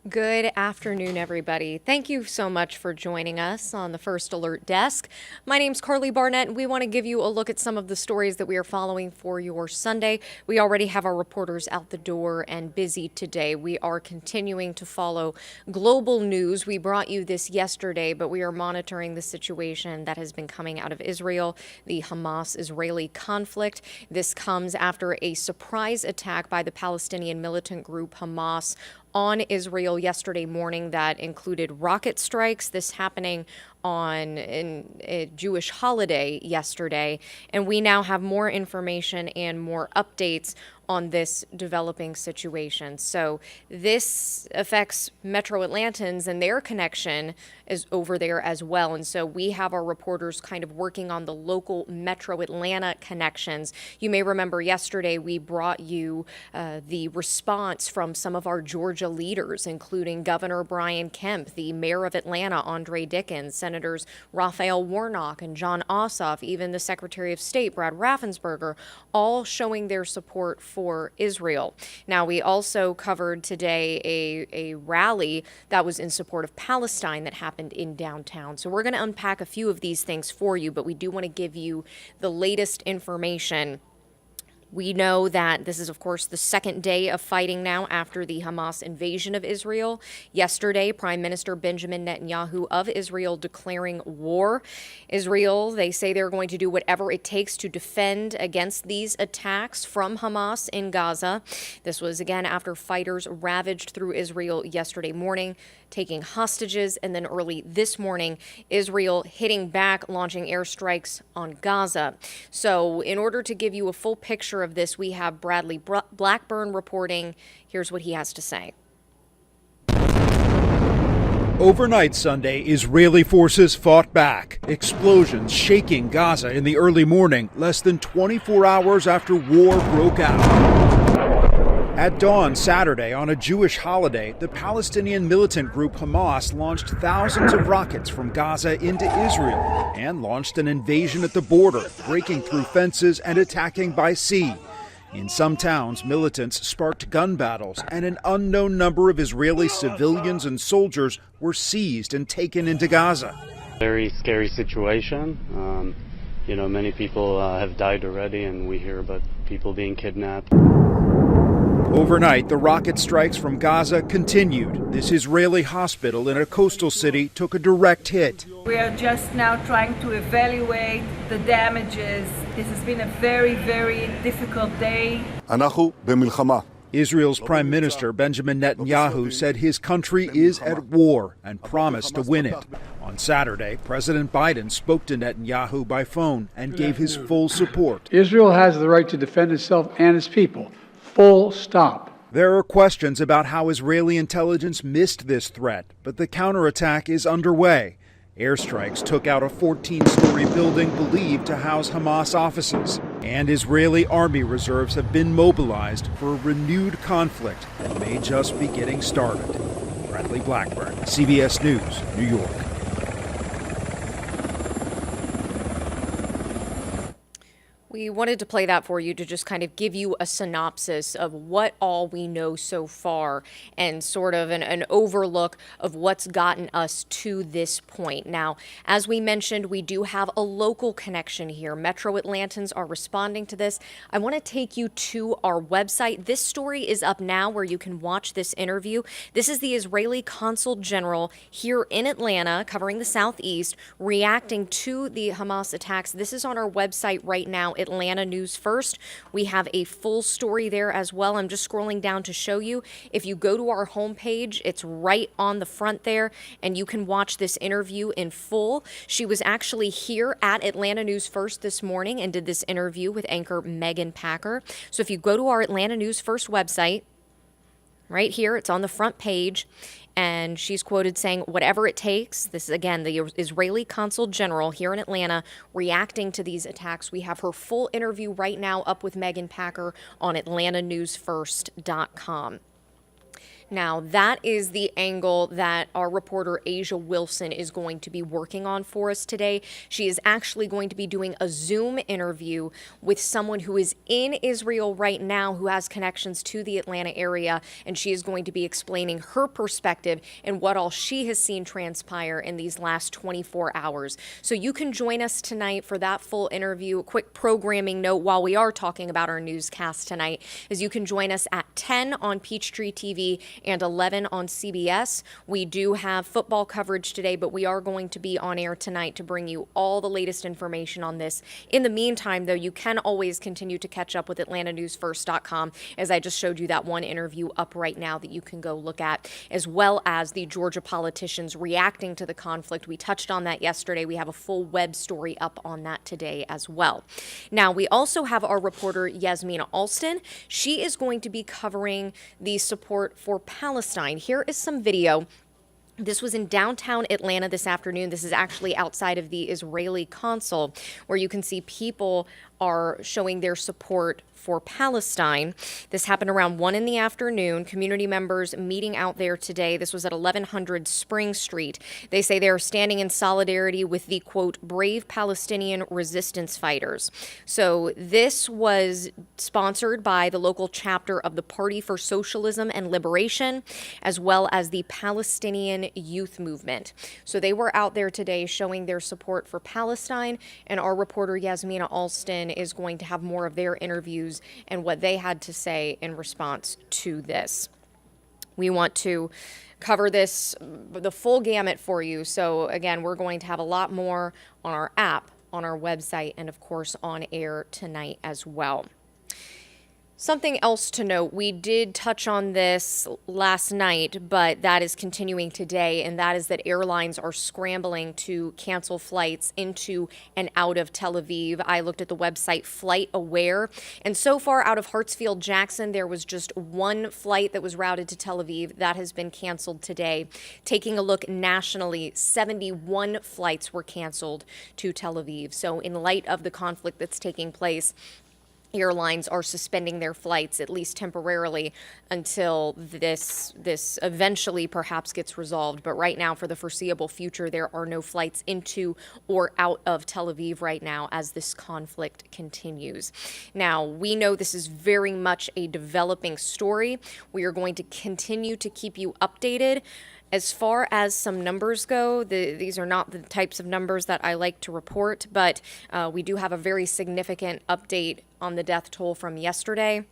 Good afternoon, everybody. Thank you so much for joining us on the First Alert Desk. My name's Karli Barnett, and we want to give you a look at some of the stories that we are following for your Sunday. We already have our reporters out the door and busy today. We are continuing to follow global news. We brought you this yesterday, but we are monitoring the situation that has been coming out of Israel, the Hamas-Israeli conflict. This comes after a surprise attack by the Palestinian militant group Hamas on Israel yesterday morning that included rocket strikes. This happening on a Jewish holiday yesterday. And we now have more information and more updates on this developing situation. So this affects Metro Atlantans and their connection is over there as well. And so we have our reporters kind of working on the local Metro Atlanta connections. You may remember yesterday we brought you the response from some of our Georgia leaders, including Governor Brian Kemp, the mayor of Atlanta, Andre Dickens, Senators Raphael Warnock and John Ossoff, even the Secretary of State, Brad Raffensperger, all showing their support for Israel. Now, we also covered today a rally that was in support of Palestine that happened in downtown. So we're going to unpack a few of these things for you, but we do want to give you the latest information. We know that this is, of course, the second day of fighting now after the Hamas invasion of Israel. Yesterday, Prime Minister Benjamin Netanyahu of Israel declaring war. Israel, they say they're going to do whatever it takes to defend against these attacks from Hamas in Gaza. This was, again, after fighters ravaged through Israel yesterday morning, taking hostages, and then early this morning, Israel hitting back, launching airstrikes on Gaza. So in order to give you a full picture of this, we have Bradley Blackburn reporting. Here's what he has to say. Overnight Sunday, Israeli forces fought back. Explosions shaking Gaza in the early morning, less than 24 hours after war broke out. At dawn Saturday, on a Jewish holiday, the Palestinian militant group Hamas launched thousands of rockets from Gaza into Israel and launched an invasion at the border, breaking through fences and attacking by sea. In some towns, militants sparked gun battles, and an unknown number of Israeli civilians and soldiers were seized and taken into Gaza. Very scary situation. Many people have died already, and we hear about people being kidnapped. Overnight, the rocket strikes from Gaza continued. This Israeli hospital in a coastal city took a direct hit. We are just now trying to evaluate the damages. This has been a very, very difficult day. Israel's Prime Minister Benjamin Netanyahu said his country is at war and promised to win it. On Saturday, President Biden spoke to Netanyahu by phone and gave his full support. Israel has the right to defend itself and its people. Full stop. There are questions about how Israeli intelligence missed this threat, but the counterattack is underway. Airstrikes took out a 14-story building believed to house Hamas offices, and Israeli army reserves have been mobilized for a renewed conflict that may just be getting started. Bradley Blackburn, CBS News, New York. We wanted to play that for you to just kind of give you a synopsis of what all we know so far and sort of an overlook of what's gotten us to this point. Now, as we mentioned, we do have a local connection here. Metro Atlantans are responding to this. I want to take you to our website. This story is up now where you can watch this interview. This is the Israeli Consul General here in Atlanta, covering the Southeast, reacting to the Hamas attacks. This is on our website right now, Atlanta News First. We have a full story there as well. I'm just scrolling down to show you. If you go to our homepage, it's right on the front there, and you can watch this interview in full. She was actually here at Atlanta News First this morning and did this interview with anchor Megan Packer. So if you go to our Atlanta News First website, right here, it's on the front page, and she's quoted saying, whatever it takes. This is, again, the Israeli Consul General here in Atlanta reacting to these attacks. We have her full interview right now up with Megan Packer on AtlantaNewsFirst.com. Now, that is the angle that our reporter Asia Wilson is going to be working on for us today. She is actually going to be doing a Zoom interview with someone who is in Israel right now who has connections to the Atlanta area, and she is going to be explaining her perspective and what all she has seen transpire in these last 24 hours. So you can join us tonight for that full interview. A quick programming note while we are talking about our newscast tonight is you can join us at 10 on Peachtree TV and 11 on CBS. We do have football coverage today, but we are going to be on air tonight to bring you all the latest information on this. In the meantime, though, you can always continue to catch up with AtlantaNewsFirst.com, as I just showed you that one interview up right now that you can go look at, as well as the Georgia politicians reacting to the conflict. We touched on that yesterday. We have a full web story up on that today as well. Now, we also have our reporter Yasmina Alston. She is going to be covering the support for Palestine. Here is some video. This was in downtown Atlanta this afternoon. This is actually outside of the Israeli consul, where you can see people are showing their support for Palestine. This happened around 1 in the afternoon. Community members meeting out there today. This was at 1100 Spring Street. They say they are standing in solidarity with the, quote, brave Palestinian resistance fighters. So this was sponsored by the local chapter of the Party for Socialism and Liberation, as well as the Palestinian Youth Movement. So they were out there today showing their support for Palestine, and our reporter Yasmina Alston is going to have more of their interviews and what they had to say in response to this. We want to cover this, the full gamut for you. So again, we're going to have a lot more on our app, on our website, and of course on air tonight as well. Something else to note, we did touch on this last night, but that is continuing today, and that is that airlines are scrambling to cancel flights into and out of Tel Aviv. I looked at the website Flight Aware, and so far out of Hartsfield-Jackson, there was just one flight that was routed to Tel Aviv. That has been canceled today. Taking a look nationally, 71 flights were canceled to Tel Aviv. So in light of the conflict that's taking place, airlines are suspending their flights, at least temporarily, until this eventually perhaps gets resolved. But right now, for the foreseeable future, there are no flights into or out of Tel Aviv right now as this conflict continues. Now, we know this is very much a developing story. We are going to continue to keep you updated. As far as some numbers go, these are not the types of numbers that I like to report, but we do have a very significant update on the death toll from yesterday.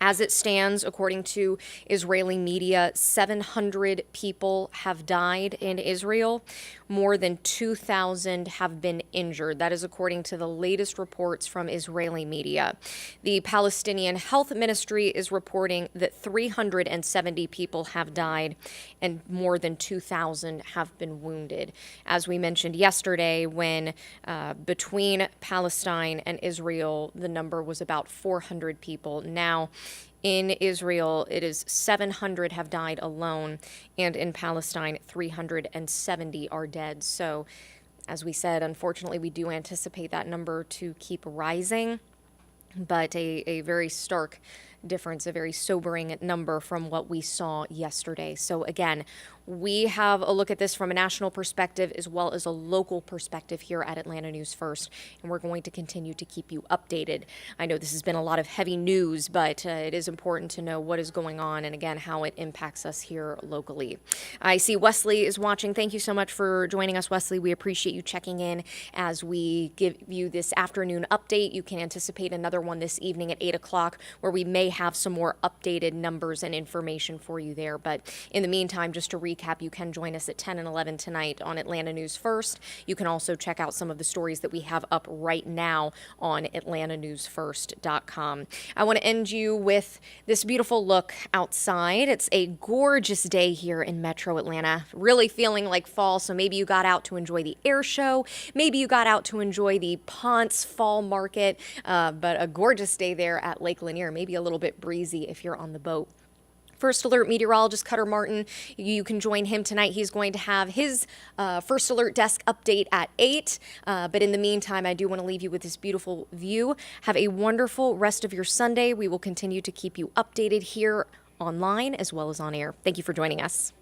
As it stands, according to Israeli media, 700 people have died in Israel. More than 2,000 have been injured. That is according to the latest reports from Israeli media. The Palestinian Health Ministry is reporting that 370 people have died and more than 2,000 have been wounded. As we mentioned yesterday, when between Palestine and Israel, the number was about 400 people. Now, in Israel, it is 700 have died alone, and in Palestine, 370 are dead. So, as we said, unfortunately, we do anticipate that number to keep rising, but a very stark difference, a very sobering number from what we saw yesterday. So again, we have a look at this from a national perspective as well as a local perspective here at Atlanta News First, and we're going to continue to keep you updated. I know this has been a lot of heavy news, but it is important to know what is going on and again how it impacts us here locally. I see Wesley is watching. Thank you so much for joining us, Wesley. We appreciate you checking in as we give you this afternoon update. You can anticipate another one this evening at 8 o'clock where we may have some more updated numbers and information for you there. But in the meantime, just to recap, you can join us at 10 and 11 tonight on Atlanta News First. You can also check out some of the stories that we have up right now on AtlantaNewsFirst.com. I want to end you with this beautiful look outside. It's a gorgeous day here in Metro Atlanta, really feeling like fall. So maybe you got out to enjoy the air show. Maybe you got out to enjoy the Ponce Fall Market, but a gorgeous day there at Lake Lanier. Maybe a little bit breezy if you're on the boat. First Alert meteorologist Cutter Martin, you can join him tonight. He's going to have his First Alert desk update at 8. But in the meantime, I do want to leave you with this beautiful view. Have a wonderful rest of your Sunday. We will continue to keep you updated here online as well as on air. Thank you for joining us.